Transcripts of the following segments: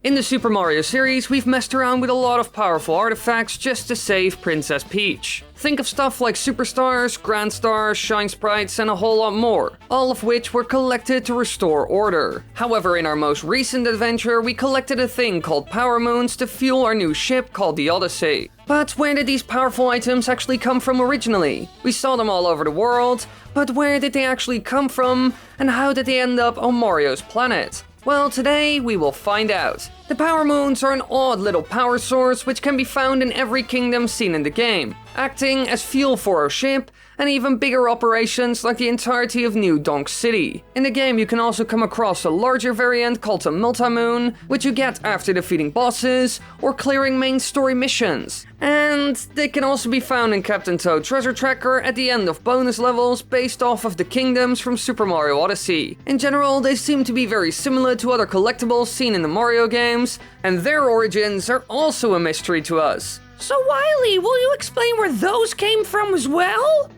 In the Super Mario series, we've messed around with a lot of powerful artifacts just to save Princess Peach. Think of stuff like Superstars, Grand Stars, Shine Sprites, and a whole lot more, all of which were collected to restore order. However, in our most recent adventure, we collected a thing called Power Moons to fuel our new ship called the Odyssey. But where did these powerful items actually come from originally? We saw them all over the world, but where did they actually come from, and how did they end up on Mario's planet? Well, today we will find out. The Power Moons are an odd little power source which can be found in every kingdom seen in the game, acting as fuel for our ship and even bigger operations like the entirety of New Donk City. In the game you can also come across a larger variant called a multi-moon, which you get after defeating bosses or clearing main story missions. And they can also be found in Captain Toad Treasure Tracker at the end of bonus levels based off of the kingdoms from Super Mario Odyssey. In general, they seem to be very similar to other collectibles seen in the Mario games, and their origins are also a mystery to us. So Wily, will you explain where those came from as well?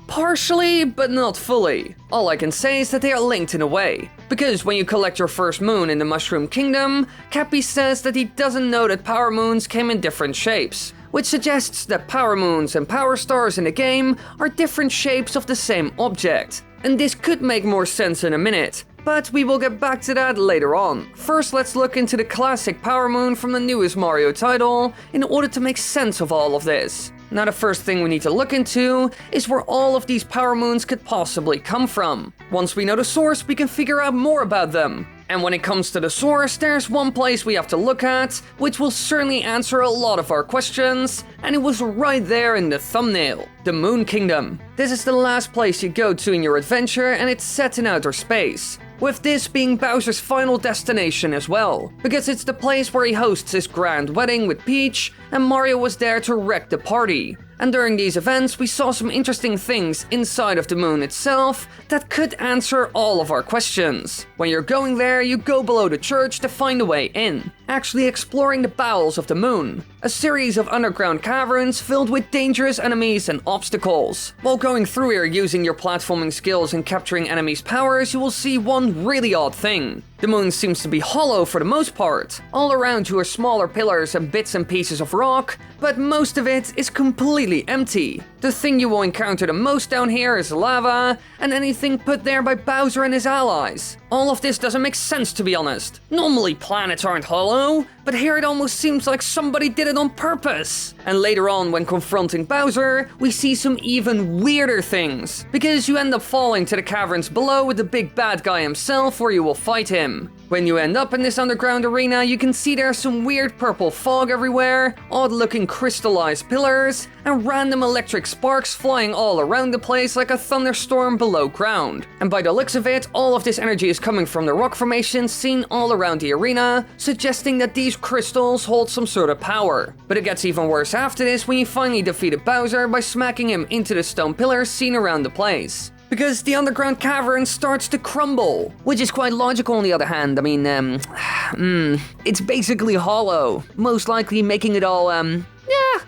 Partially, but not fully. All I can say is that they are linked in a way. Because when you collect your first moon in the Mushroom Kingdom, Cappy says that he doesn't know that Power Moons came in different shapes, which suggests that Power Moons and Power Stars in the game are different shapes of the same object. And this could make more sense in a minute, but we will get back to that later on. First, let's look into the classic Power Moon from the newest Mario title in order to make sense of all of this. Now, the first thing we need to look into is where all of these Power Moons could possibly come from. Once we know the source, we can figure out more about them. And when it comes to the source, there's one place we have to look at, which will certainly answer a lot of our questions, and it was right there in the thumbnail, the Moon Kingdom. This is the last place you go to in your adventure, and it's set in outer space, with this being Bowser's final destination as well, because it's the place where he hosts his grand wedding with Peach, and Mario was there to wreck the party. And during these events, we saw some interesting things inside of the moon itself that could answer all of our questions. When you're going there, you go below the church to find a way in, actually exploring the bowels of the moon, a series of underground caverns filled with dangerous enemies and obstacles. While going through here using your platforming skills and capturing enemies' powers, you will see one really odd thing. The moon seems to be hollow for the most part. All around you are smaller pillars and bits and pieces of rock, but most of it is completely empty. The thing you will encounter the most down here is lava, and anything put there by Bowser and his allies. All of this doesn't make sense, to be honest. Normally planets aren't hollow, but here it almost seems like somebody did it on purpose. And later on, when confronting Bowser, we see some even weirder things, because you end up falling to the caverns below with the big bad guy himself, where you will fight him. When you end up in this underground arena, you can see there's some weird purple fog everywhere, odd-looking crystallized pillars, and random electric sparks flying all around the place like a thunderstorm below ground. And by the looks of it, all of this energy is coming from the rock formations seen all around the arena, suggesting that these crystals hold some sort of power. But it gets even worse after this when you finally defeated Bowser by smacking him into the stone pillars seen around the place. Because the underground cavern starts to crumble, which is quite logical on the other hand. I mean, it's basically hollow, most likely making it all,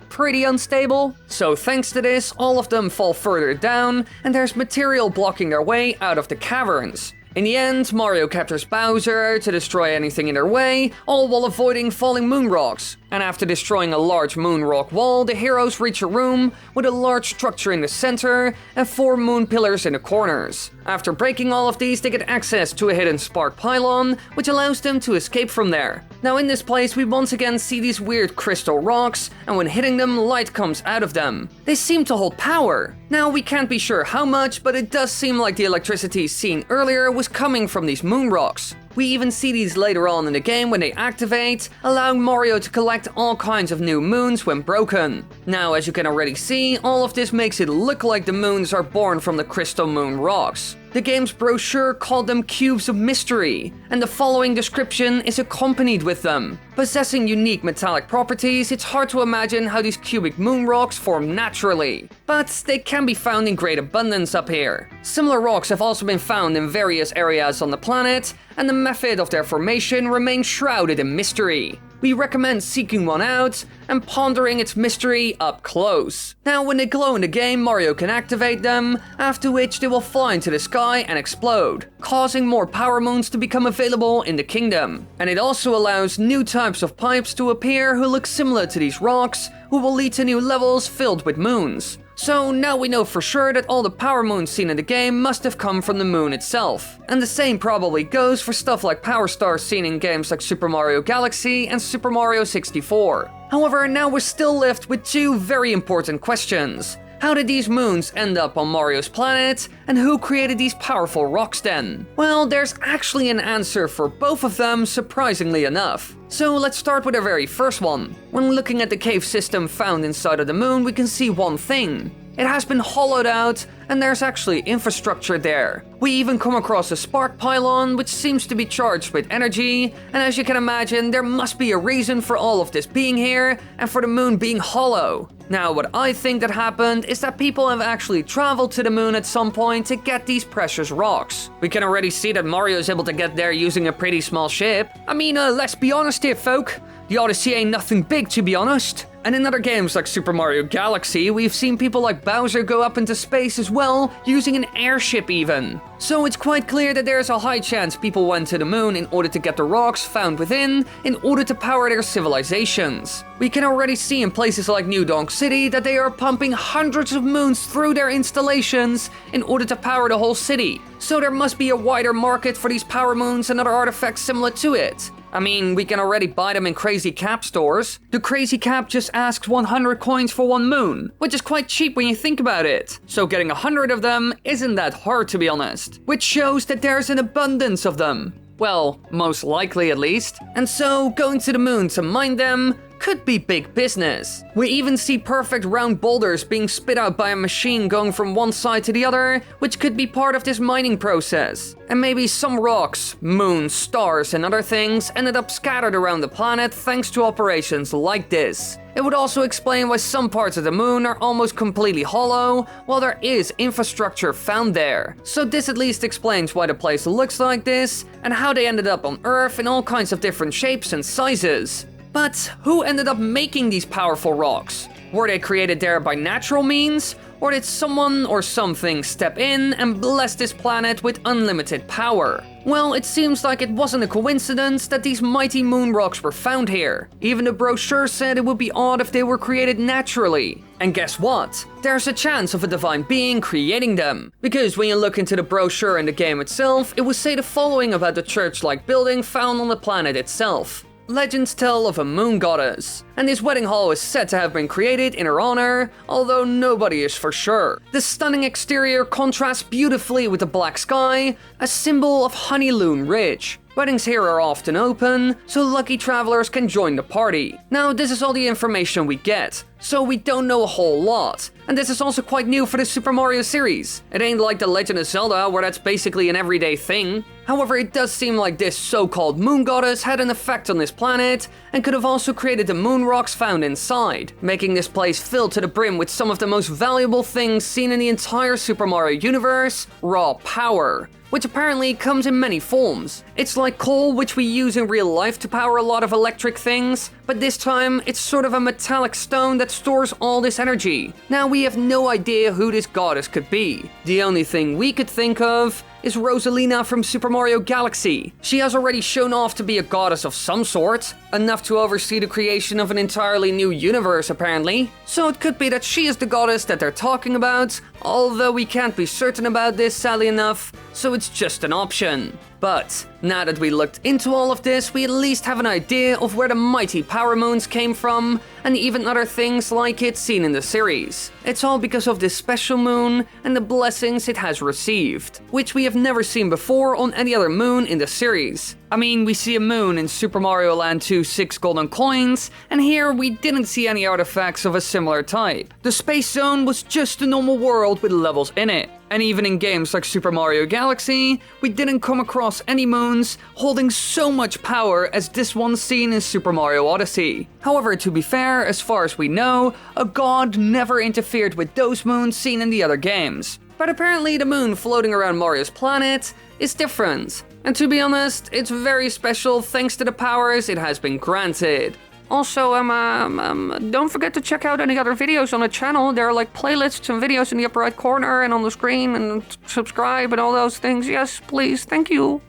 pretty unstable. So thanks to this, all of them fall further down, and there's material blocking their way out of the caverns. In the end, Mario captures Bowser to destroy anything in their way, all while avoiding falling moon rocks. And after destroying a large moon rock wall, the heroes reach a room with a large structure in the center and 4 moon pillars in the corners. After breaking all of these, they get access to a hidden spark pylon, which allows them to escape from there. Now in this place, we once again see these weird crystal rocks, and when hitting them, light comes out of them. They seem to hold power. Now we can't be sure how much, but it does seem like the electricity seen earlier was coming from these moon rocks. We even see these later on in the game when they activate, allowing Mario to collect all kinds of new moons when broken. Now, as you can already see, all of this makes it look like the moons are born from the crystal moon rocks. The game's brochure called them cubes of mystery, and the following description is accompanied with them. Possessing unique metallic properties, it's hard to imagine how these cubic moon rocks form naturally, but they can be found in great abundance up here. Similar rocks have also been found in various areas on the planet, and the method of their formation remains shrouded in mystery. we recommend seeking one out and pondering its mystery up close. Now, when they glow in the game, Mario can activate them, after which they will fly into the sky and explode, causing more power moons to become available in the kingdom. And it also allows new types of pipes to appear who look similar to these rocks, who will lead to new levels filled with moons. So now we know for sure that all the power moons seen in the game must have come from the moon itself. And the same probably goes for stuff like power stars seen in games like Super Mario Galaxy and Super Mario 64. However, now we're still left with two very important questions. How did these moons end up on Mario's planet, and who created these powerful rocks then? Well, there's actually an answer for both of them, surprisingly enough. So let's start with our very first one. When looking at the cave system found inside of the moon, we can see one thing. It has been hollowed out, and there's actually infrastructure there. We even come across a spark pylon, which seems to be charged with energy, and as you can imagine, there must be a reason for all of this being here, and for the moon being hollow. Now, what I think that happened is that people have actually traveled to the moon at some point to get these precious rocks. We can already see that Mario is able to get there using a pretty small ship. I mean, let's be honest here, folk. The Odyssey ain't nothing big, to be honest. And in other games like Super Mario Galaxy, we've seen people like Bowser go up into space as well, using an airship even. So it's quite clear that there's a high chance people went to the moon in order to get the rocks found within, in order to power their civilizations. We can already see in places like New Donk City that they are pumping hundreds of moons through their installations in order to power the whole city. So there must be a wider market for these power moons and other artifacts similar to it. I mean, we can already buy them in Crazy Cap stores. The Crazy Cap just asks 100 coins for one moon, which is quite cheap when you think about it. So getting 100 of them isn't that hard, to be honest. Which shows that there's an abundance of them. Well, most likely at least. And so, going to the moon to mine them could be big business. We even see perfect round boulders being spit out by a machine going from one side to the other, which could be part of this mining process. And maybe some rocks, moons, stars, and other things ended up scattered around the planet thanks to operations like this. It would also explain why some parts of the moon are almost completely hollow, while there is infrastructure found there. So this at least explains why the place looks like this, and how they ended up on Earth in all kinds of different shapes and sizes. But who ended up making these powerful rocks? Were they created there by natural means? Or did someone or something step in and bless this planet with unlimited power? Well, it seems like it wasn't a coincidence that these mighty moon rocks were found here. Even the brochure said it would be odd if they were created naturally. And guess what? There's a chance of a divine being creating them. Because when you look into the brochure in the game itself, it will say the following about the church-like building found on the planet itself. Legends tell of a moon goddess, and this wedding hall is said to have been created in her honor, although nobody is for sure. The stunning exterior contrasts beautifully with the black sky, a symbol of Honeyloon Ridge. Weddings here are often open, so lucky travelers can join the party. Now, this is all the information we get, so we don't know a whole lot. And this is also quite new for the Super Mario series. It ain't like The Legend of Zelda, where that's basically an everyday thing. However, it does seem like this so-called moon goddess had an effect on this planet, and could have also created the moon rocks found inside, making this place filled to the brim with some of the most valuable things seen in the entire Super Mario universe: raw power, which apparently comes in many forms. It's like coal, which we use in real life to power a lot of electric things, but this time it's sort of a metallic stone that stores all this energy. Now, we have no idea who this goddess could be. The only thing we could think of is Rosalina from Super Mario Galaxy. She has already shown off to be a goddess of some sort, enough to oversee the creation of an entirely new universe apparently. So it could be that she is the goddess that they're talking about, although we can't be certain about this, sadly enough, so it's just an option. But now that we looked into all of this, we at least have an idea of where the mighty power moons came from, and even other things like it seen in the series. It's all because of this special moon and the blessings it has received, which we have never seen before on any other moon in the series. I mean, we see a moon in Super Mario Land 2's 6 golden coins, and here we didn't see any artifacts of a similar type. The space zone was just a normal world with levels in it. And even in games like Super Mario Galaxy, we didn't come across any moons holding so much power as this one seen in Super Mario Odyssey. However, to be fair, as far as we know, a god never interfered with those moons seen in the other games. But apparently the moon floating around Mario's planet is different. And to be honest, it's very special thanks to the powers it has been granted. Also, don't forget to check out any other videos on the channel. There are like playlists and videos in the upper right corner and on the screen, and subscribe and all those things. Yes, please, thank you.